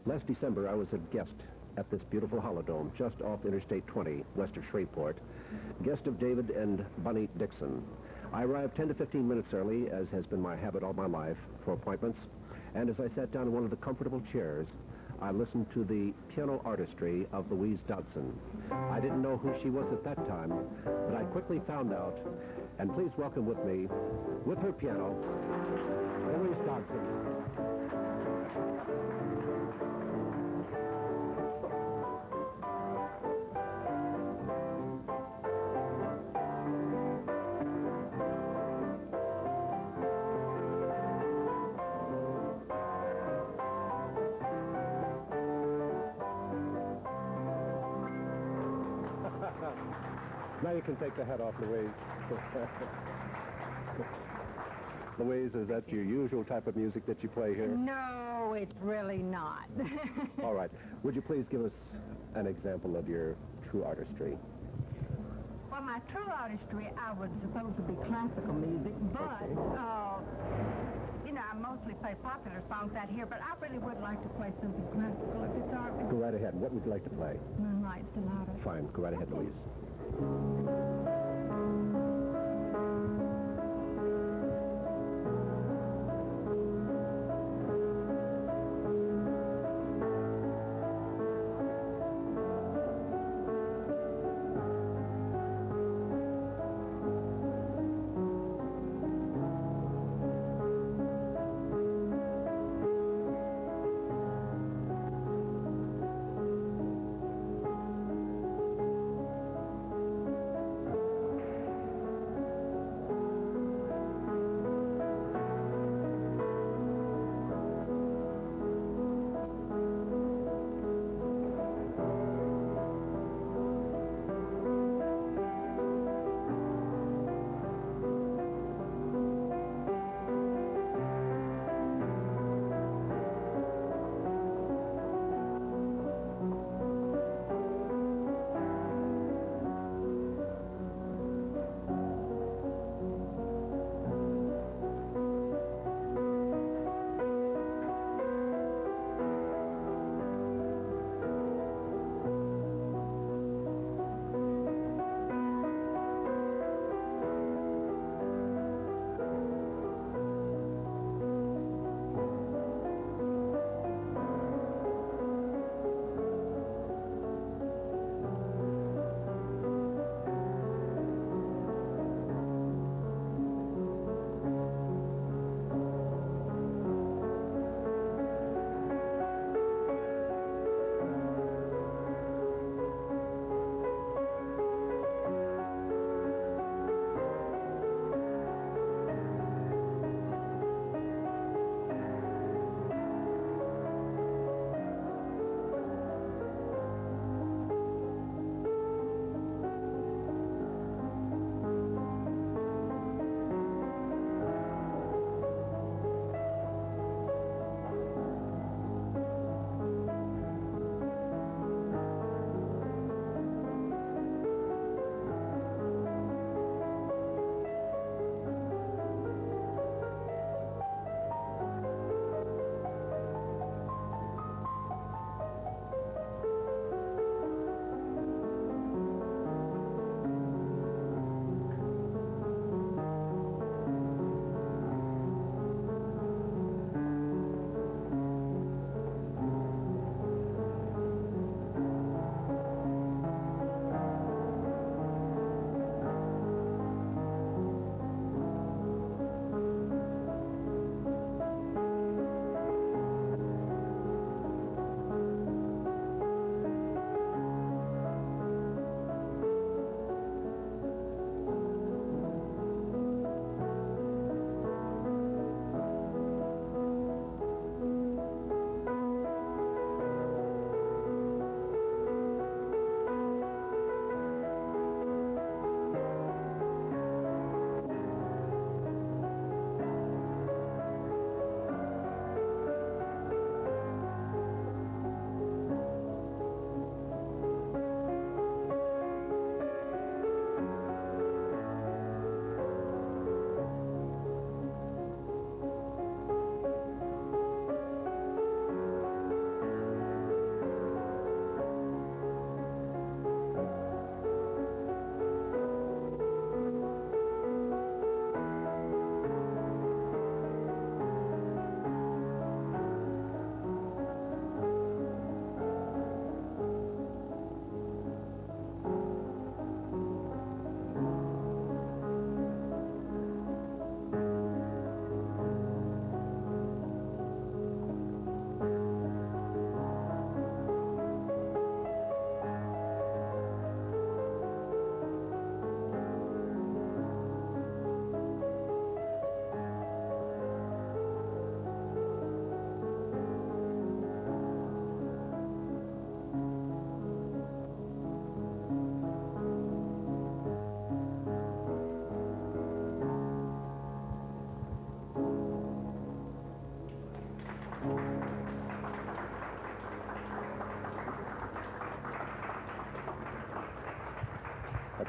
Last December, I was a guest at this beautiful holodome just off Interstate 20, west of Shreveport. Guest of David and Bunny Dixon. I arrived 10 to 15 minutes early, as has been my habit all my life, for appointments. And as I sat down in one of the comfortable chairs, I listened to the piano artistry of Louise Dodson. I didn't know who she was at that time, but I quickly found out. And please welcome with me, with her piano, Louise Dodson. Now you can take the hat off, Louise. Louise, is that your usual type of music that you play here? No, it's really not. All right. Would you please give us an example of your true artistry? Well, my true artistry, I was supposed to be classical music, but, you know, I mostly play popular songs out here, but I really would like to play something classical if it's all right. Go right ahead. What would you like to play? Moonlight, Sonata. Fine. Go right ahead, Louise.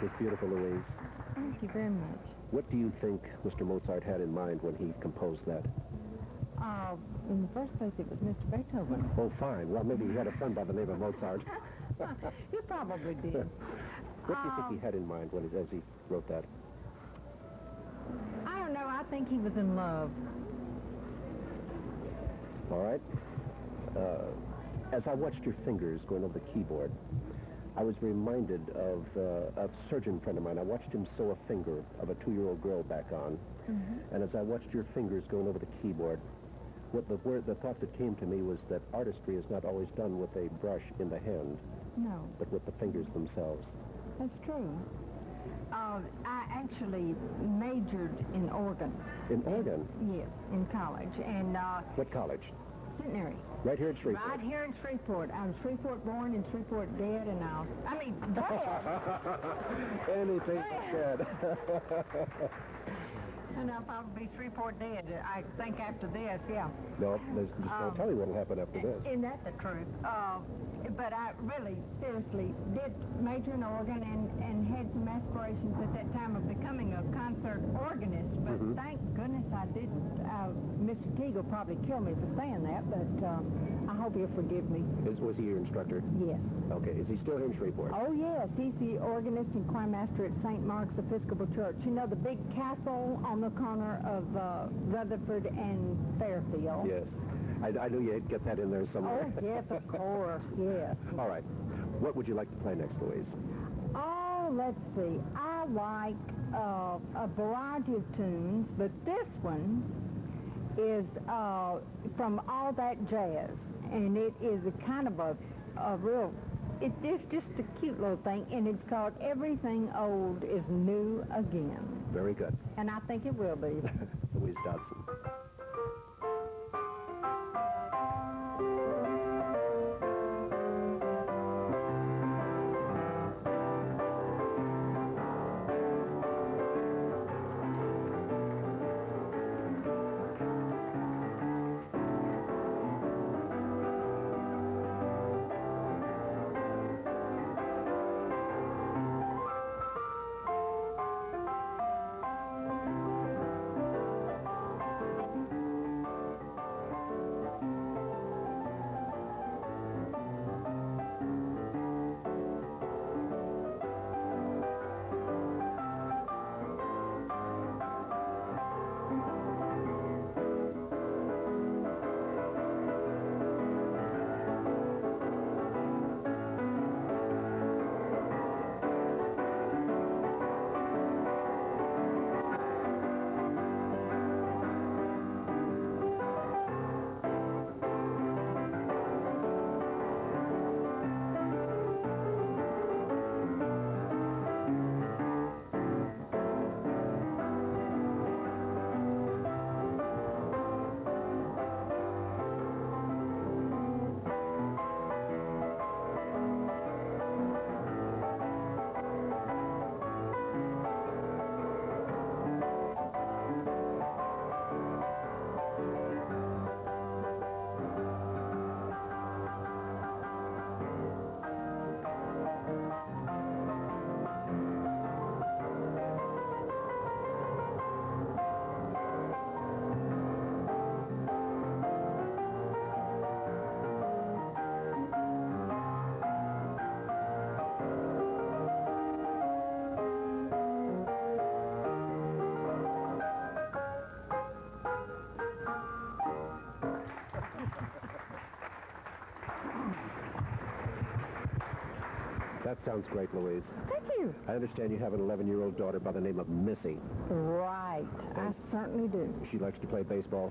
was beautiful, Louise. Thank you very much. What do you think Mr. Mozart had in mind when he composed that? In the first place, it was Mr. Beethoven. Oh, fine. Well, maybe he had a son by the name of Mozart. You probably did. What do you think he had in mind as he wrote that? I don't know. I think he was in love. All right. As I watched your fingers going over the keyboard, I was reminded of a surgeon friend of mine. I watched him sew a finger of a 2-year-old girl back on. Mm-hmm. And as I watched your fingers going over the keyboard, the thought that came to me was that artistry is not always done with a brush in the hand. No. But with the fingers themselves. That's true. I actually majored in organ. In organ? Yes, in college. And what college? Centenary. Right here in Shreveport? Right here in Shreveport. I was Shreveport born and Shreveport dead, and dead. Anything but dead. And I'll probably be Shreveport dead, I think, after this, yeah. No, there's just no telling what'll happen after this. Isn't that the truth? But I really, seriously, did major in organ and had some aspirations at that time of becoming a concert organist, but thank goodness I didn't. Mr. Teague will probably kill me for saying that, but I hope he'll forgive me. Was he your instructor? Yes. Okay, is he still here in Shreveport? Oh, yes, he's the organist and choir master at St. Mark's Episcopal Church. You know, the big castle on the corner of Rutherford and Fairfield? Yes. I knew you'd get that in there somewhere. Oh, yes, of course, yes. All right. What would you like to play next, Louise? Oh, let's see. I like a variety of tunes, but this one is from All That Jazz, and it is a kind of a real, it's just a cute little thing, and it's called Everything Old is New Again. Very good. And I think it will be. Louise Dodson. That sounds great, Louise. Thank you. I understand you have an 11-year-old daughter by the name of Missy. Right. I certainly do. She likes to play baseball.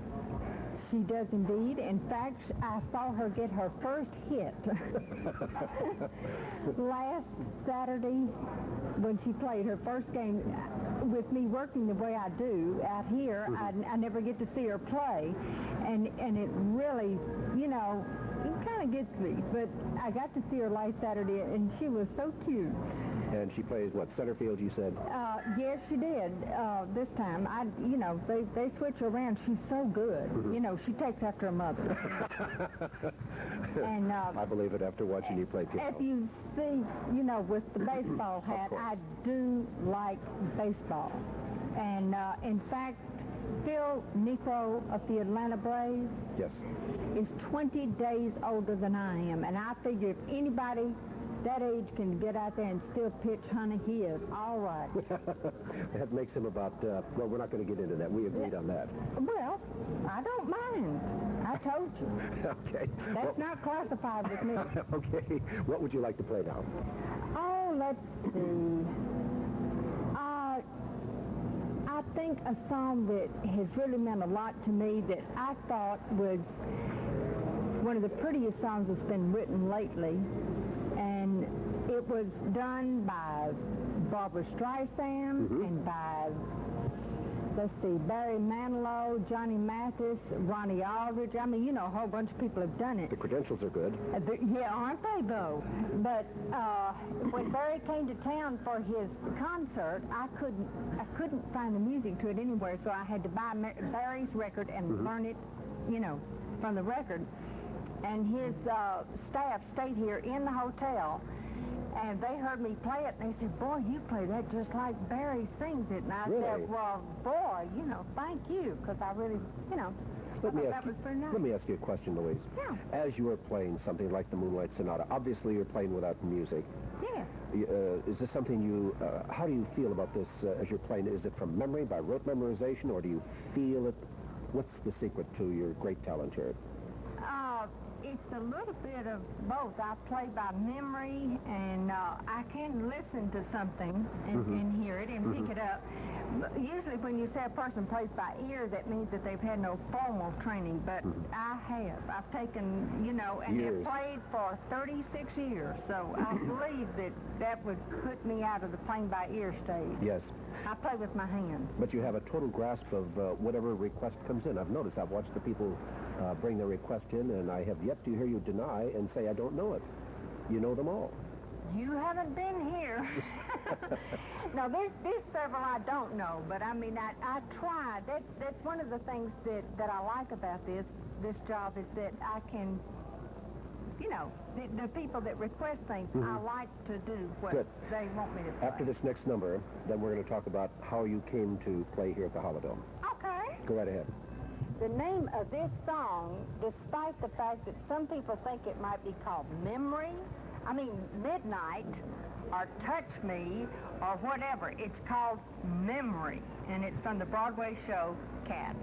She does indeed. In fact, I saw her get her first hit last Saturday when she played her first game. With me working the way I do out here, I never get to see her play, and it really, you know, it kind of gets me. But I got to see her last Saturday, and she was so cute. And she plays, what, center field, you said? Yes, she did. This time, you know, they switch her around. She's so good. You know, she takes after her mother. And I believe it after watching you play piano. if you see, you know, with the baseball hat, course. I do like baseball. And in fact, Phil Necro of the Atlanta Braves Yes. is 20 days older than I am. And I figure if anybody that age can get out there and still pitch, honey, he is all right. That makes him about, well, we're not going to get into that. We agreed on that. Well, I don't mind. I told you. Okay. That's not classified with me. Okay. What would you like to play now? Oh, let's see. I think a song that has really meant a lot to me that I thought was one of the prettiest songs that's been written lately. And it was done by Barbara Streisand and by, let's see, Barry Manilow, Johnny Mathis, Ronnie Aldridge. I mean, you know, a whole bunch of people have done it. The credentials are good. Yeah, aren't they, though? But when Barry came to town for his concert, I couldn't find the music to it anywhere, so I had to buy Barry's record and learn it, you know, from the record. And his staff stayed here in the hotel, and they heard me play it, and they said, boy, you play that just like Barry sings it. And I said, well, boy, you know, thank you, because I really, you know, Let me that was very nice. Let me ask you a question, Louise. Yeah. As you are playing something like the Moonlight Sonata, obviously you're playing without music. Yeah. Is this something you, how do you feel about this as you're playing? Is it from memory, by rote memorization, or do you feel it? What's the secret to your great talent here? It's a little bit of both. I play by memory, and I can listen to something and hear it and pick it up. Usually when you say a person plays by ear, that means that they've had no formal training, but I have. I've taken, you know, and have played for 36 years, so I believe that would put me out of the playing by ear stage. Yes. I play with my hands. But you have a total grasp of whatever request comes in. I've noticed, I've watched the people bring their request in, and I have yet to hear you deny and say, I don't know it. You know them all. You haven't been here. No, there's several I don't know, but I mean, I try. That's one of the things that I like about this job is that I can, you know, the people that request things, I like to do what they want me to play. After this next number, then we're going to talk about how you came to play here at the Holodome. Okay. Go right ahead. The name of this song, despite the fact that some people think it might be called Midnight, or Touch Me, or whatever, it's called Memory, and it's from the Broadway show Cats.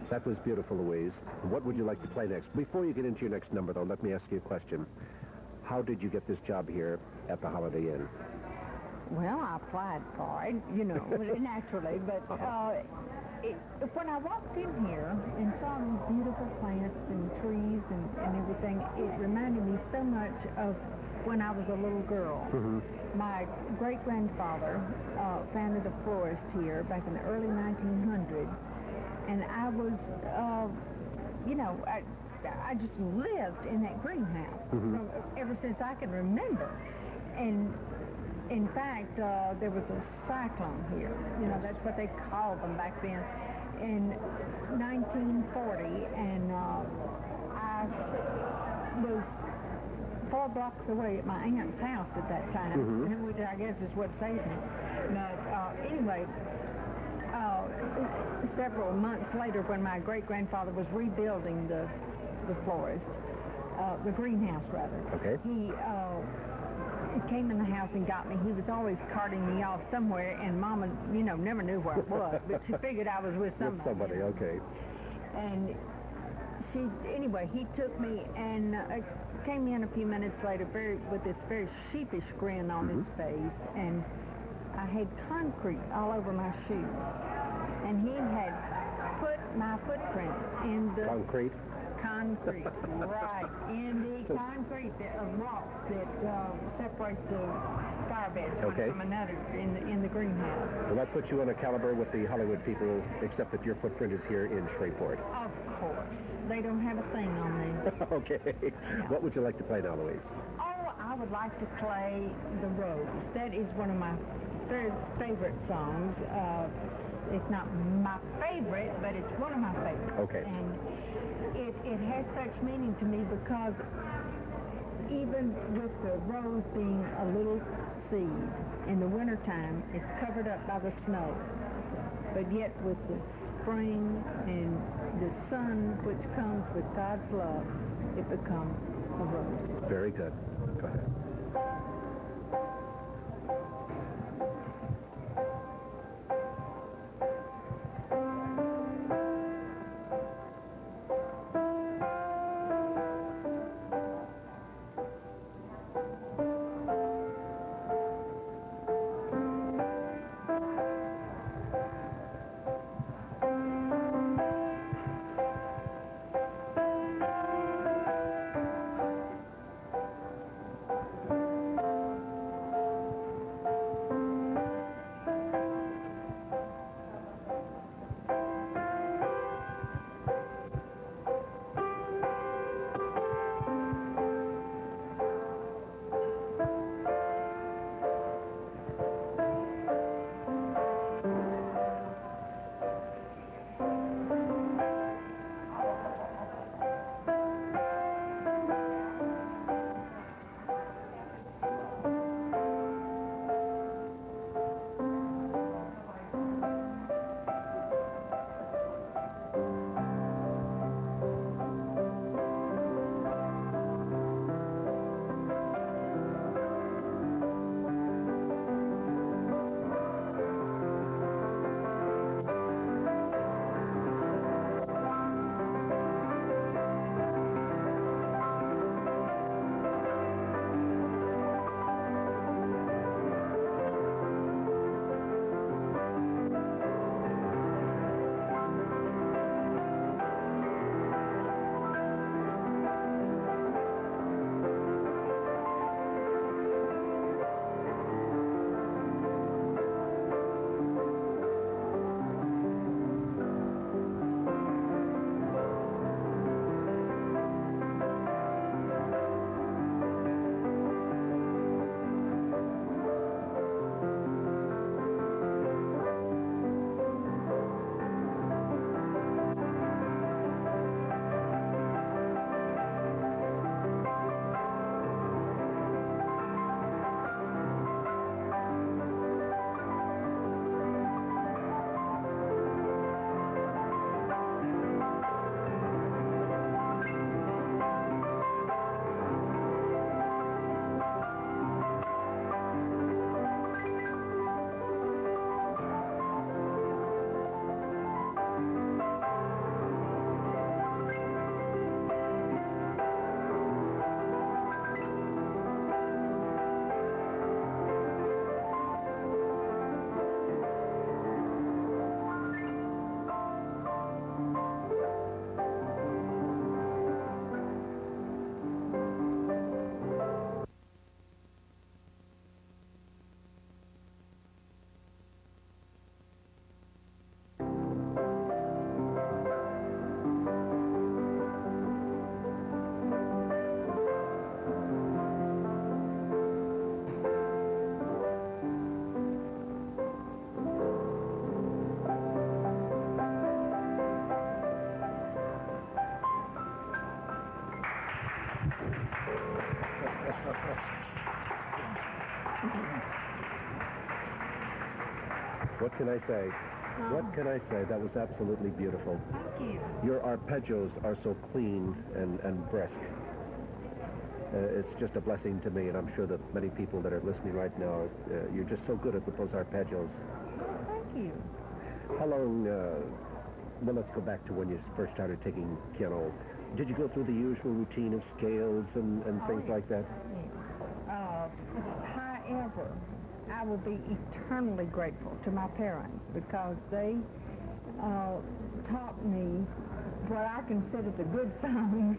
That was beautiful, Louise. What would you like to play next? Before you get into your next number, though, let me ask you a question. How did you get this job here at the Holiday Inn? Well, I applied for it, you know, naturally, but when I walked in here and saw these beautiful plants and trees and everything, it reminded me so much of when I was a little girl. My great-grandfather founded a florist here back in the early 1900s, and I was, you know, I just lived in that greenhouse ever since I can remember. And in fact, there was a cyclone here. You know, that's what they called them back then in 1940, and I was 4 blocks away at my aunt's house at that time, which I guess is what saved me. But anyway, several months later, when my great-grandfather was rebuilding the florist, the greenhouse rather, he came in the house and got me. He was always carting me off somewhere, and Mama, you know, never knew where it was, but she figured I was with somebody. Okay. And anyway, he took me and came in a few minutes later with this very sheepish grin on his face, and I had concrete all over my shoes, and he had put my footprints in the Concrete, right, in the concrete of rocks that separate the fire beds one from another in the greenhouse. Well, that puts you on a caliber with the Hollywood people, except that your footprint is here in Shreveport. Of course. They don't have a thing on me. Okay. No. What would you like to play now, Louise? Oh, I would like to play The Rose. That is one of my very favorite songs. It's not my favorite, but it's one of my favorites. Okay. And it has such meaning to me because even with the rose being a little seed, in the wintertime, it's covered up by the snow. But yet with the spring and the sun, which comes with God's love, it becomes a rose. Very good. Go ahead. What can I say? What can I say? That was absolutely beautiful. Thank you. Your arpeggios are so clean and brisk. It's just a blessing to me, and I'm sure that many people that are listening right now, you're just so good at those arpeggios. Thank you. How long, well, let's go back to when you first started taking piano. Did you go through the usual routine of scales and things like that? Yes. However, I will be eternally grateful to my parents because they taught me what I consider the good songs.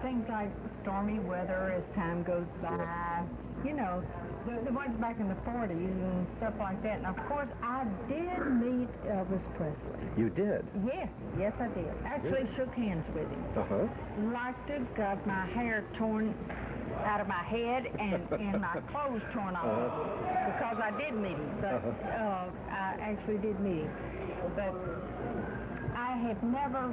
Things like Stormy Weather as time goes by, you know, the ones back in the 40s and stuff like that. And of course, I did meet Elvis Presley. You did? Yes, I did. Actually shook hands with him. Like to got my hair torn out of my head and my clothes torn off because I did meet him. But I actually did meet him. But I have never...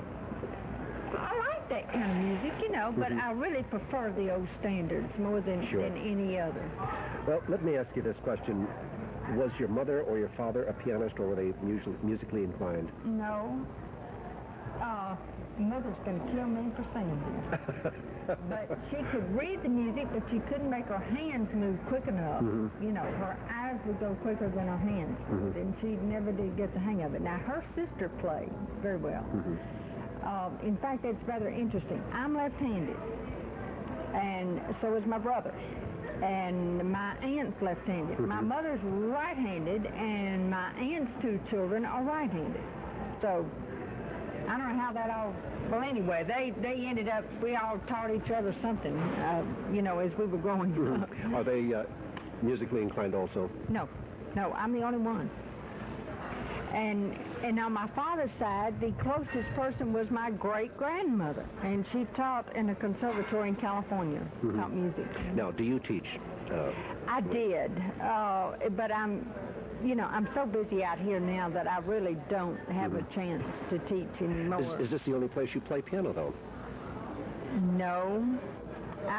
I like that kind of music, you know, but I really prefer the old standards more than any other. Well, let me ask you this question. Was your mother or your father a pianist, or were they musically inclined? No. Mother's going to kill me for saying this. But she could read the music, but she couldn't make her hands move quick enough. You know, her eyes would go quicker than her hands. And she never did get the hang of it. Now, her sister played very well. In fact, it's rather interesting. I'm left-handed, and so is my brother. And my aunt's left-handed. My mother's right-handed, and my aunt's two children are right-handed. So I don't know how that all... Well, anyway, they ended up... We all taught each other something, you know, as we were growing up. Are they musically inclined also? No, I'm the only one. And on my father's side, the closest person was my great-grandmother, and she taught in a conservatory in California, taught music. Now, do you teach? I did, but I'm so busy out here now that I really don't have a chance to teach anymore. Is this the only place you play piano, though? No.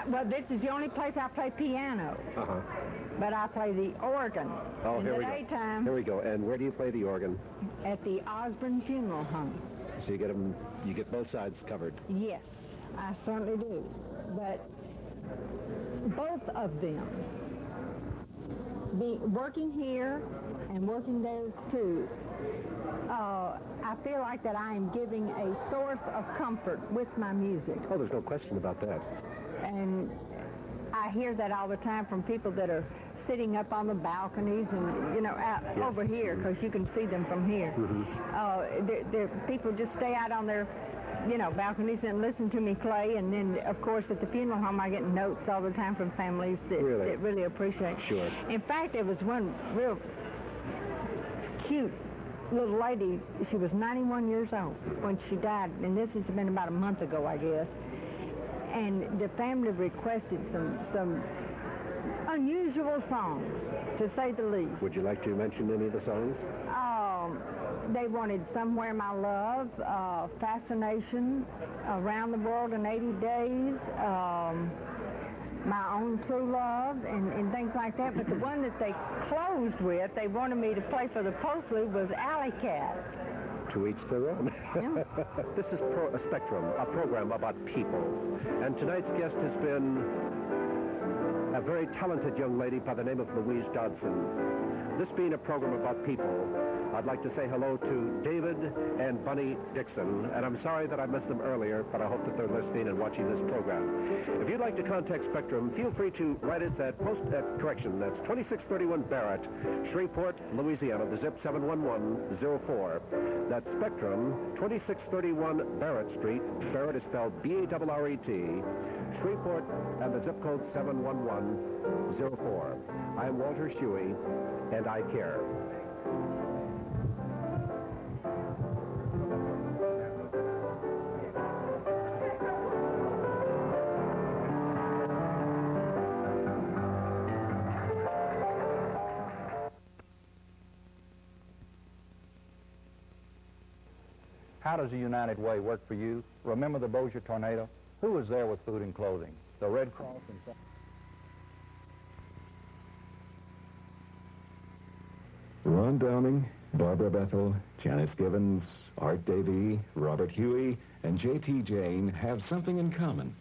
Well, this is the only place I play piano. But I play the organ in the daytime. Here we go. And where do you play the organ? At the Osborne Funeral Home. So you get both sides covered. Yes, I certainly do. But both of them, working here and working there too, I feel like that I am giving a source of comfort with my music. Oh, there's no question about that. And I hear that all the time from people that are sitting up on the balconies and, you know, out over here, because you can see them from here. People just stay out on their, you know, balconies and listen to me play. And then, of course, at the funeral home, I get notes all the time from families that really appreciate. Sure. In fact, there was one real cute little lady. She was 91 years old when she died, and this has been about a month ago, I guess. And the family requested some unusual songs, to say the least. Would you like to mention any of the songs? They wanted Somewhere My Love, Fascination, Around the World in 80 Days, My Own True Love, and things like that. But the one that they closed with, they wanted me to play for the postlude, was Alley Cat. To each their own. Yeah. This is a Spectrum, a program about people. And tonight's guest has been a very talented young lady by the name of Louise Dodson. This being a program about people, I'd like to say hello to David and Bunny Dixon. And I'm sorry that I missed them earlier, but I hope that they're listening and watching this program. If you'd like to contact Spectrum, feel free to write us at that's 2631 Barrett, Shreveport, Louisiana, the zip 71104. That's Spectrum, 2631 Barrett Street. Barrett is spelled B-A-R-R-E-T. Shreveport, and the zip code 71104. I'm Walter Shuey, and I care. How does the United Way work for you? Remember the Bossier tornado? Who was there with food and clothing? The Red Cross and... Ron Downing, Barbara Bethel, Janice Givens, Art Davey, Robert Huey, and J.T. Jane have something in common.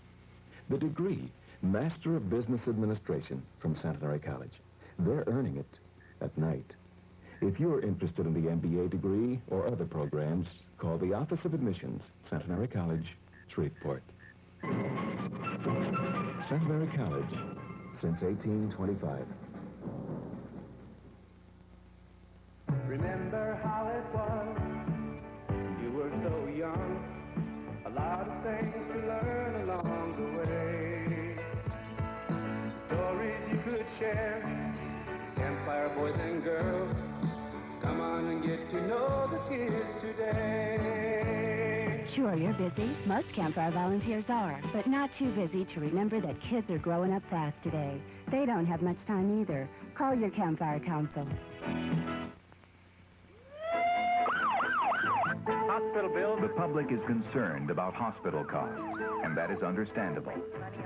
The degree, Master of Business Administration from Centenary College. They're earning it at night. If you're interested in the MBA degree or other programs, call the Office of Admissions, Centenary College, Shreveport. Centenary College, since 1825. Remember how it was, you were so young, a lot of things to learn along the way. Stories you could share, campfire boys and girls, come on and get to know the kids today. Sure, you're busy. Most campfire volunteers are, but not too busy to remember that kids are growing up fast today. They don't have much time either. Call your campfire council. Hospital bills. The public is concerned about hospital costs, and that is understandable.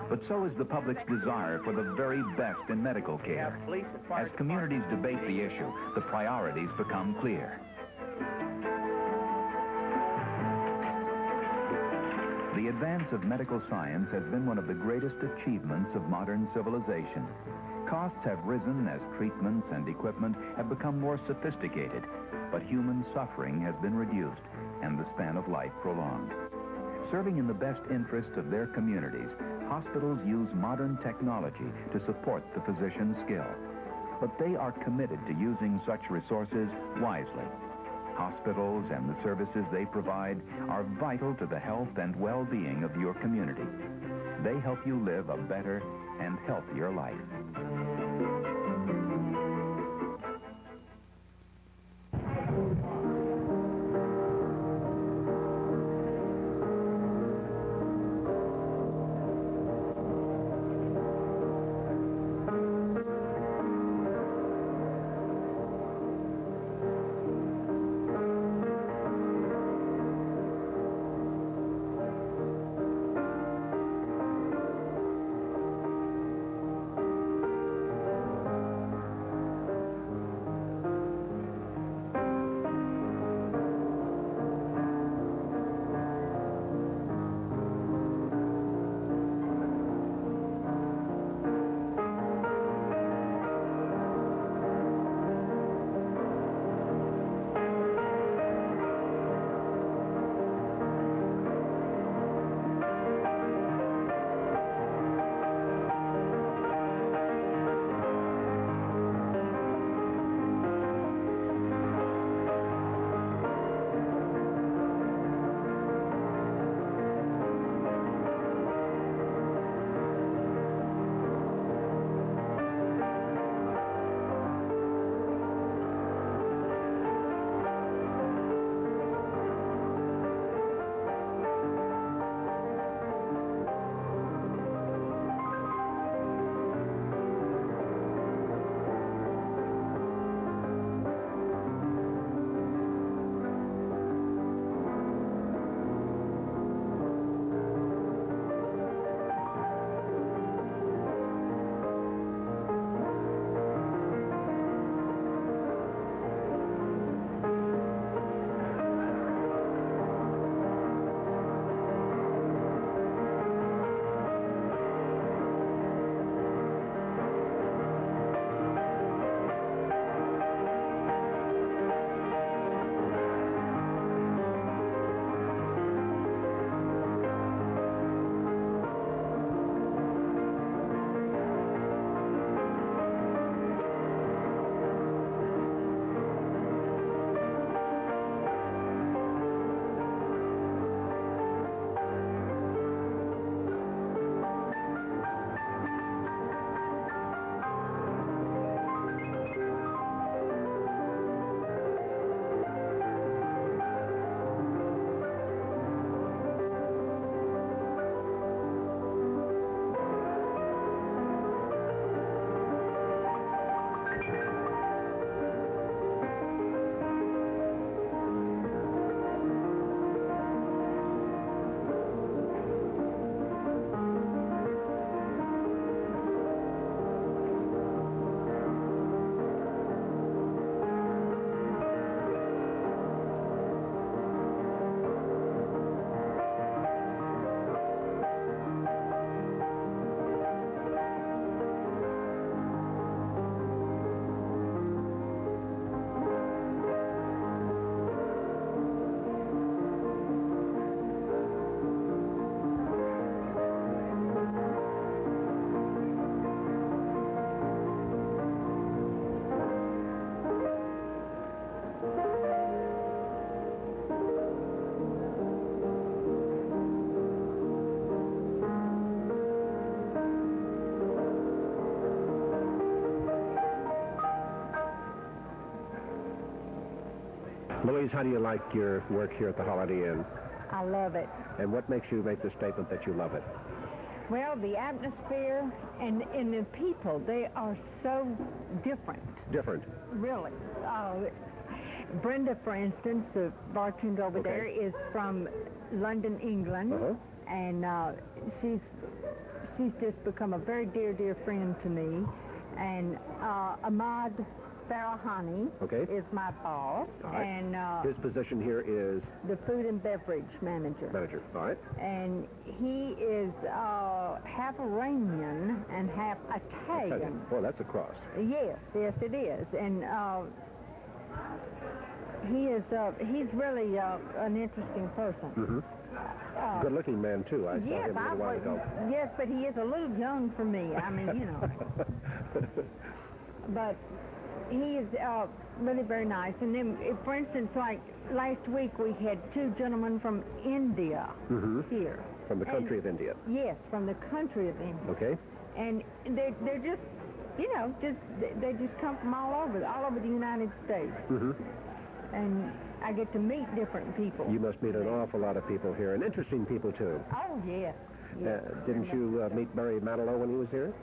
But so is the public's desire for the very best in medical care. As communities debate the issue, the priorities become clear. The advance of medical science has been one of the greatest achievements of modern civilization. Costs have risen as treatments and equipment have become more sophisticated, but human suffering has been reduced and the span of life prolonged. Serving in the best interests of their communities, hospitals use modern technology to support the physician's skill. But they are committed to using such resources wisely. Hospitals and the services they provide are vital to the health and well-being of your community. They help you live a better and healthier life. Louise, how do you like your work here at the Holiday Inn? I love it. And what makes you make the statement that you love it? Well, the atmosphere and the people, they are so different. Different. Really. Brenda, for instance, the bartender over there, is from London, England, and she's just become a very dear, dear friend to me. And Ahmad Farahani is my boss, and his position here is the food and beverage manager. All right. And he is half Iranian and half Italian. Well, that's a cross. Yes, it is. And he's really an interesting person. Good-looking man, too. I saw him a little while ago. Yes, but he is a little young for me. I mean, you know. But he is really very nice. And then, for instance, like last week we had two gentlemen from India here. From the country of India. Yes, from the country of India. Okay. And they're just, you know, they just come from all over the United States. And I get to meet different people. You must meet an awful lot of people here, and interesting people, too. Oh, yes. Didn't you meet Barry Manilow when he was here?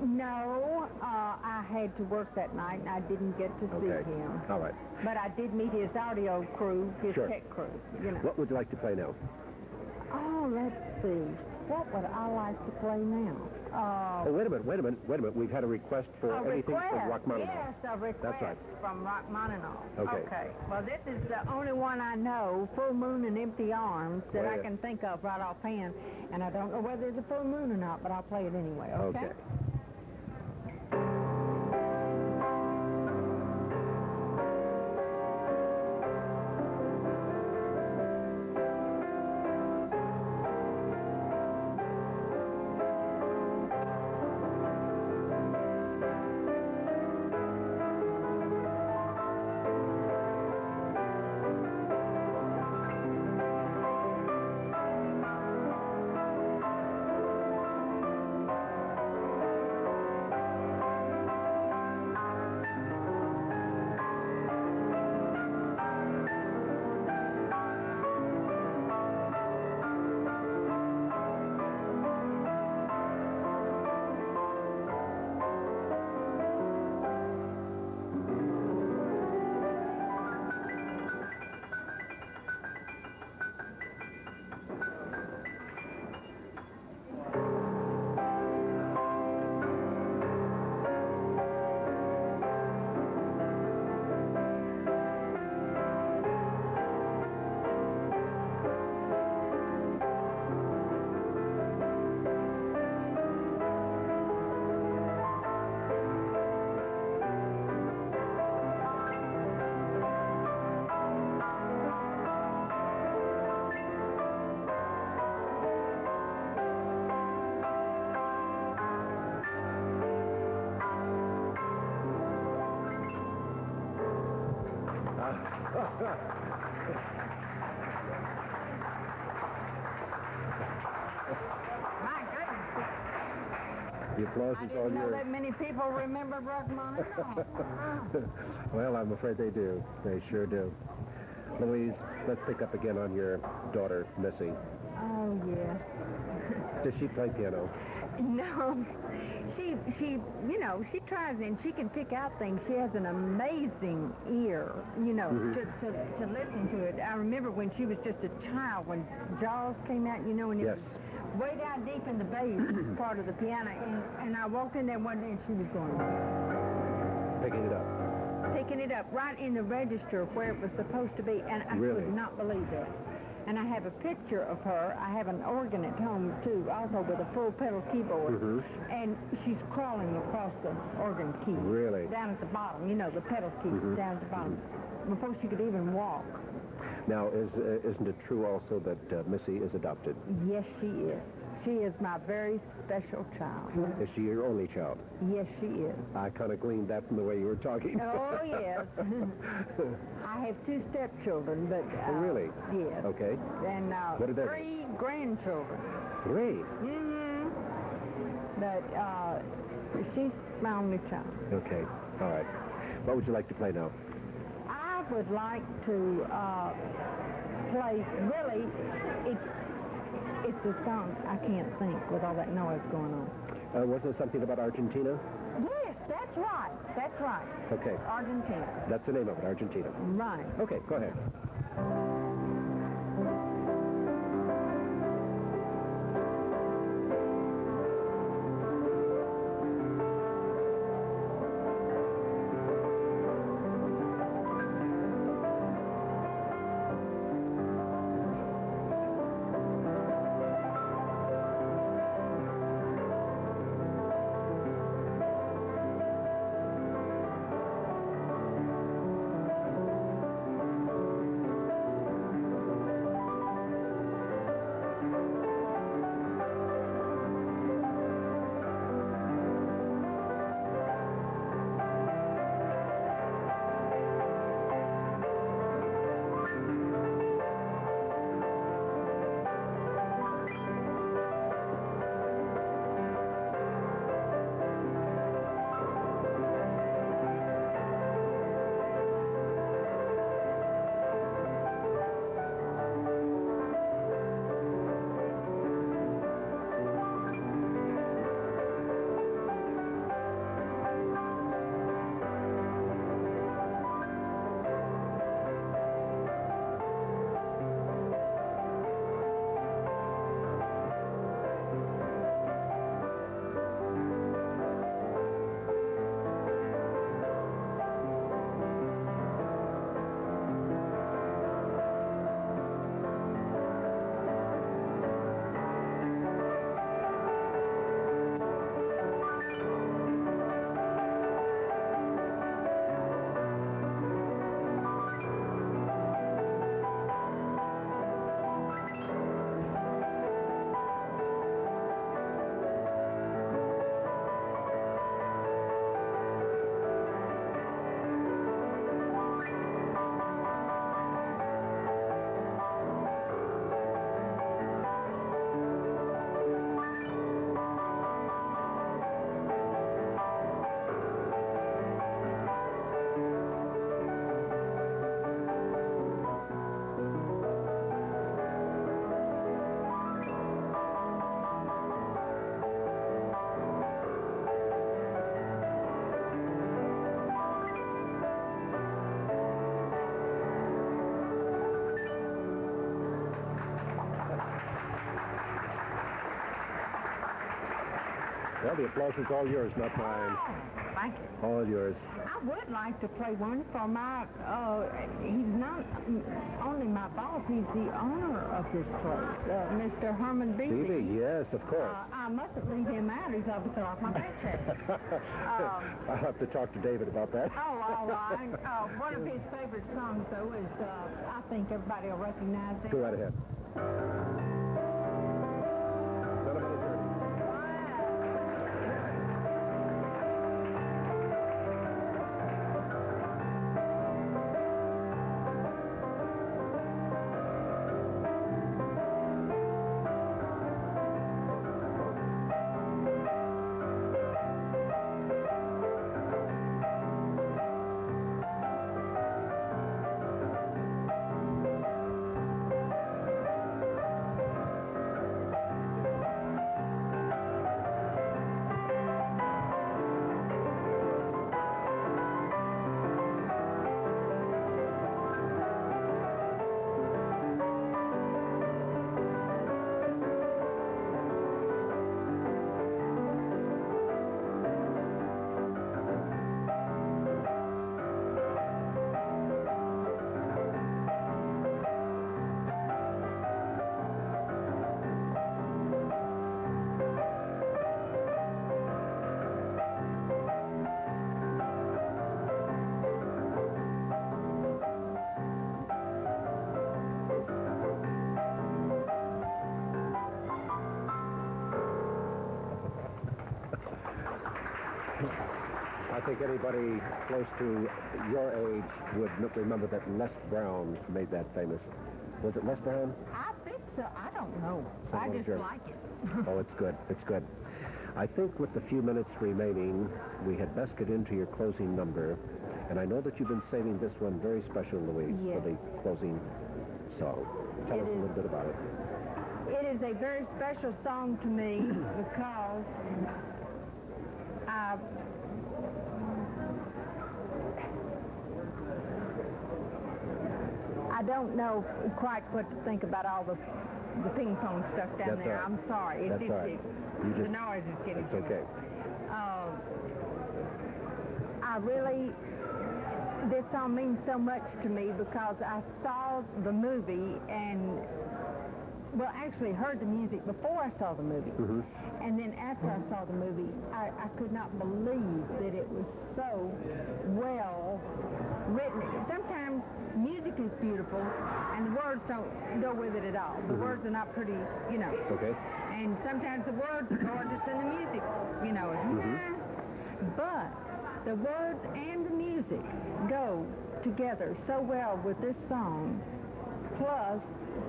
No, I had to work that night, and I didn't get to see him. All right. But I did meet his audio crew, his tech crew, you know. What would you like to play now? Oh, let's see. What would I like to play now? Oh, wait a minute. We've had a request for anything from Rachmaninoff. Yes, a request That's right. from Rachmaninoff. Okay. Well, this is the only one I know, Full Moon and Empty Arms, that I can think of right offhand. And I don't know whether it's a full moon or not, but I'll play it anyway, okay? My goodness. The applause is all I didn't know yours. that many people remember Rachmaninoff. Well, I'm afraid they do. They sure do. Louise, let's pick up again on your daughter, Missy. Oh, yeah. Does she play piano? No, she, you know, she tries and she can pick out things. She has an amazing ear, you know, to listen to it. I remember when she was just a child, when Jaws came out, you know, and it was way down deep in the bass part of the piano, and I walked in there one day and she was going. Picking it up right in the register where it was supposed to be, and I could not believe it. And I have a picture of her. I have an organ at home, too, also with a full pedal keyboard. And she's crawling across the organ key. Really? Down at the bottom, you know, the pedal key down at the bottom, before she could even walk. Now, isn't it true also that Missy is adopted? Yes, she is. She is my very special child. Is she your only child? Yes, she is. I kind of gleaned that from the way you were talking. Oh, yes. I have 2 stepchildren, but... Oh, really? Yes. Okay. And what are they? 3 grandchildren. 3? But she's my only child. Okay. All right. What would you like to play now? I would like to play, really, it's a song I can't think with all that noise going on. Was there something about Argentina? Yes, that's right. That's right. Okay. Argentina. That's the name of it, Argentina. Right. Okay, go ahead. Well, the applause is all yours, not mine. Oh, thank you. All yours. I would like to play one for my, he's not only my boss, he's the owner of this place, Mr. Herman Beebe. Beebe, yes, of course. I mustn't leave him out. He's obviously off my paycheck. I'll have to talk to David about that. Oh, all right. One of his favorite songs, though, is, I think everybody will recognize it. Go right ahead. Sentimental Journey. I think anybody close to your age would remember that Les Brown made that famous. Was it Les Brown? I think so. I don't know. Someone I just sure. like it. Oh, it's good. It's good. I think with the few minutes remaining, we had best get into your closing number. And I know that you've been saving this one very special, Louise, Yes. for the closing song. Tell us a little bit about it. It is a very special song to me because I don't know quite what to think about all the ping pong stuff down That's there. all right. I'm sorry. That's all right. You The just- noise is getting It's to me. okay. This song means so much to me because I saw the movie and, well, actually heard the music before I saw the movie. Mm-hmm. And then after I saw the movie, I could not believe that it was so well written. Sometimes music is beautiful and the words don't go with it at all. The words are not pretty, you know. Okay. And sometimes the words are gorgeous and the music, you know, is nah. But the words and the music go together so well with this song, plus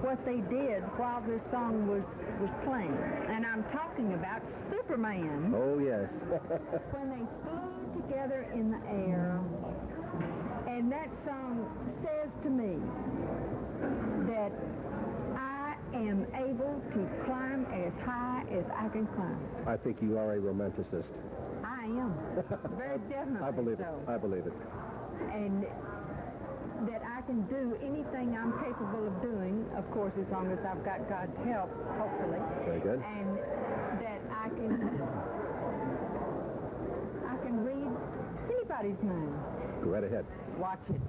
what they did while this song was playing. And I'm talking about Superman. Oh, yes. When they flew together in the air. And that song says to me that I am able to climb as high as I can climb. I think you are a romanticist. I am. Very definitely I believe so. it. I believe it. And that I can do anything I'm capable of doing, of course, as long as I've got God's help, hopefully. Very good. And that I can read anybody's mind. Go right ahead. Watch it.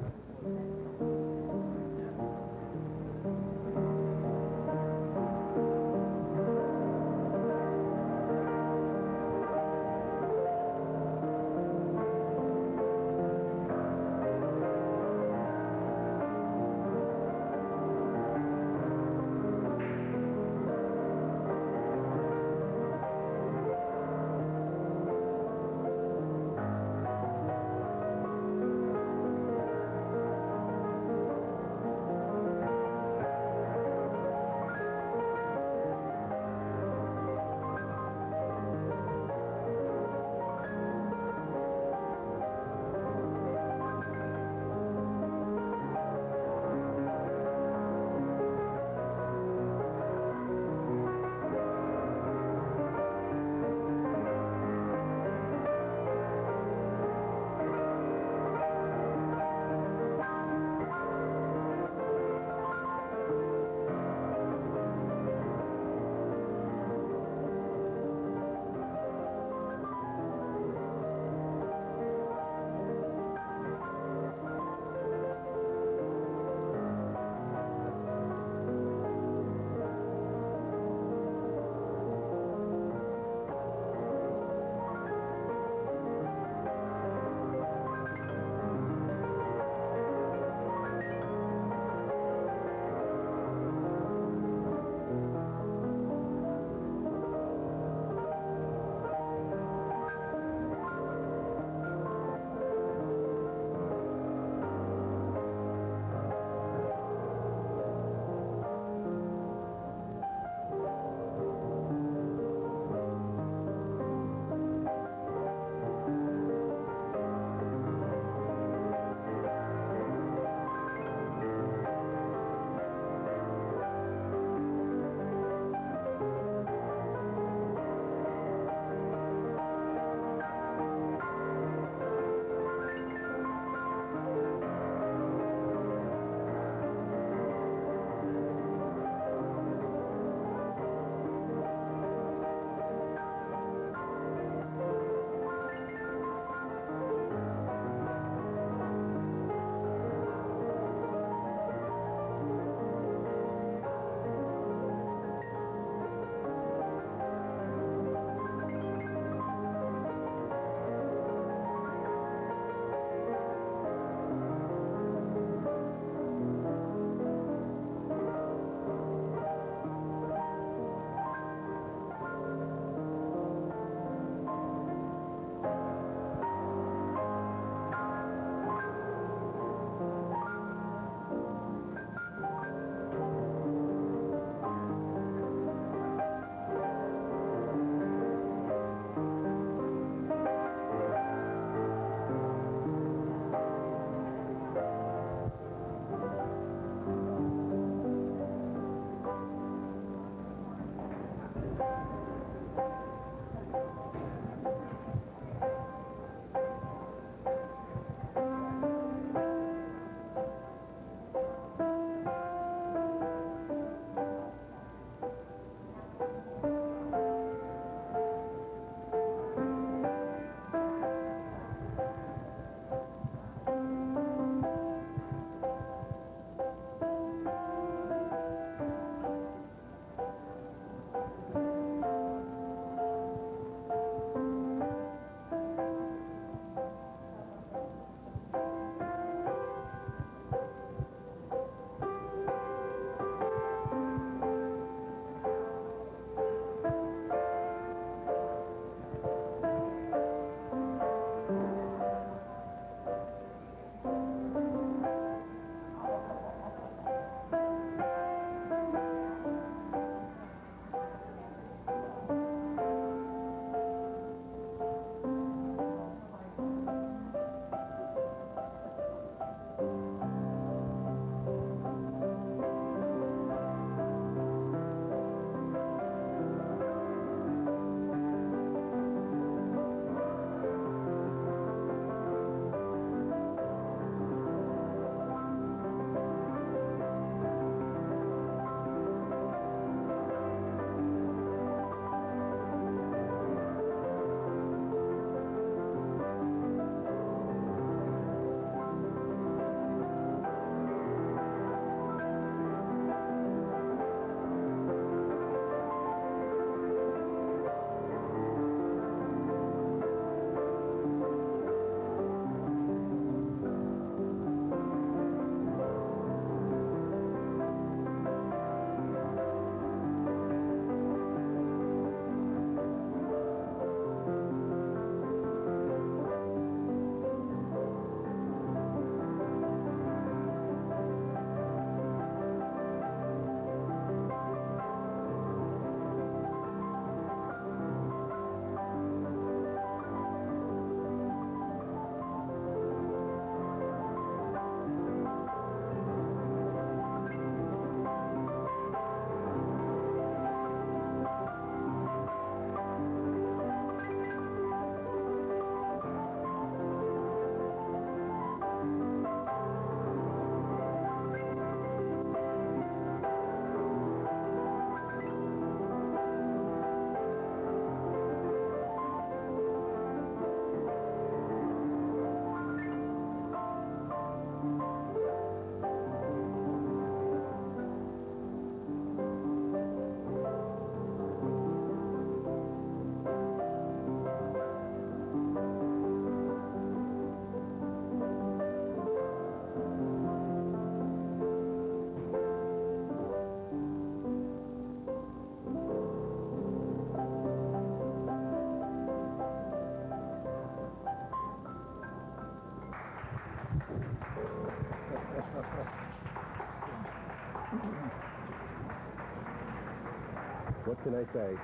What can I say?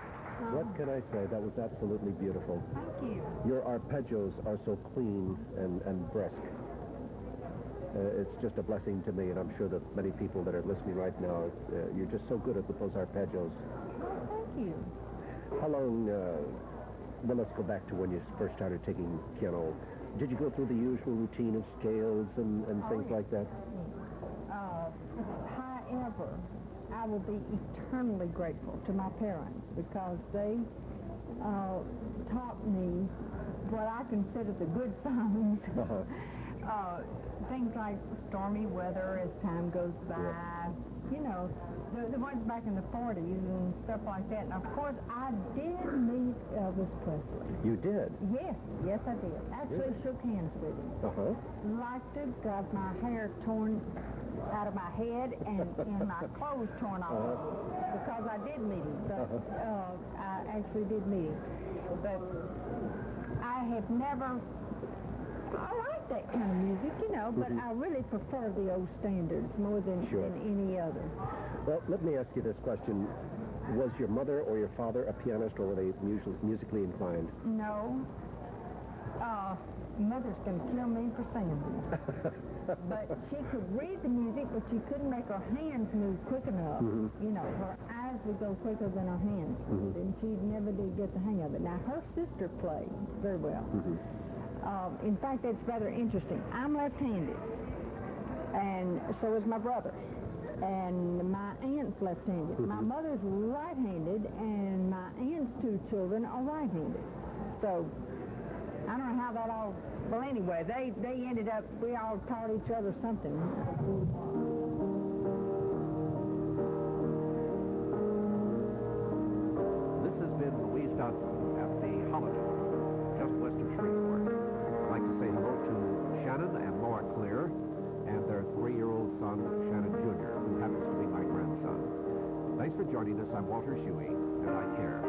What can I say? That was absolutely beautiful. Thank you. Your arpeggios are so clean and brisk. It's just a blessing to me, and I'm sure that many people that are listening right now, you're just so good at those arpeggios. Oh, thank you. How long, well, let's go back to when you first started taking piano. Did you go through the usual routine of scales and things like that? However, I will be eternally grateful to my parents because they taught me what I consider the good songs. Things like stormy weather as time goes by, you know, the ones back in the 40s and stuff like that. And of course, I did meet Elvis Presley. You did? Yes, I did. Actually shook hands with him. Liked to got my hair torn out of my head and my clothes torn off because I did meet him. But I actually did meet him. But I have never... I like that kind of music, you know, but I really prefer the old standards more than any other. Well, let me ask you this question. Was your mother or your father a pianist, or were they musically inclined? No. Mother's going to kill me for saying this. But she could read the music, but she couldn't make her hands move quick enough. You know, her eyes would go quicker than her hands. And she never did get the hang of it. Now, her sister played very well. In fact, it's rather interesting. I'm left-handed, and so is my brother. And my aunt's left-handed. My mother's right-handed, and my aunt's two children are right-handed. So I don't know how that all... Well, anyway, they ended up... We all taught each other something. This has been Louise Dodson at the Holodome, just west of Shreveport. I'd like to say hello to Shannon and Laura Clear and their 3-year-old son, Shannon Jr., who happens to be my grandson. Thanks for joining us. I'm Walter Shuey, and I care.